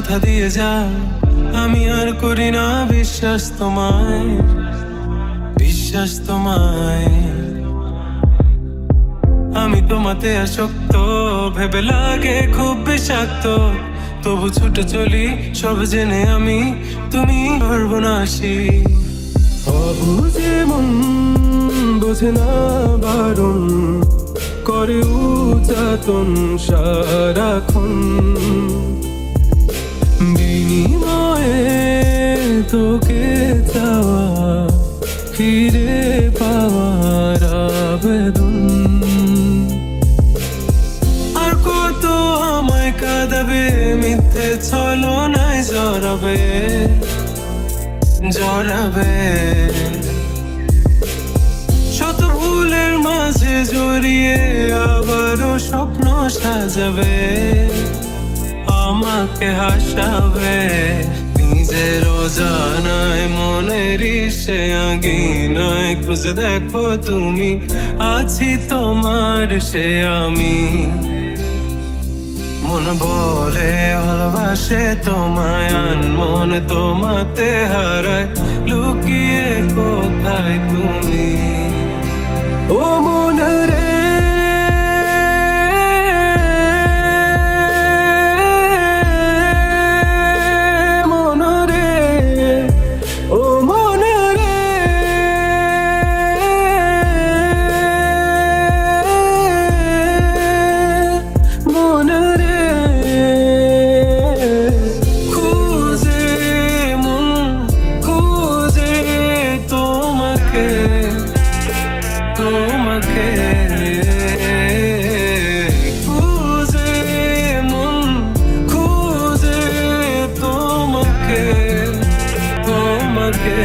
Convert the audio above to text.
কথা দিয়ে যা, আমি আর করি না বিশ্বাস তোমায়, বিশ্বাস তোমায়। আমি তোমাতে আসক্ত, ভেবে লাগে খুব বিষাক্ত, তবু ছুটে চলি সব জেনে আমি তুমি সর্বনাশী। অবুঝে মন বোঝে না বারণ, করে উযাতন সারাক্ষণ, বিনিময়ে তোকে চাওয়া, ফিরে পাওয়ার আবেদন। আর কত আমায় কাঁদাবে, মিথ্যে ছলনায় জড়াবে, জড়াবে। শত ভুলের মাঝে জড়িয়ে আবারও স্বপ্ন সাজাবে, আমাকে হাসাবে। নিজের অজানায় মনের সে আঙিনায় খুঁজে দেখো তুমি, আছি তোমার সে আমি। মন বলে ভালোবাসে তোমায়, আনমন তোমাতে হারায়, লুকিয়ে কোথায় তুমি? ও মন রে, মন রে, ও মন রে, মন রে। খুঁজে মন খুঁজে তোমাকে, তোমাকে। খুঁজে মন খুঁজে তোমাকে, তোমাকে।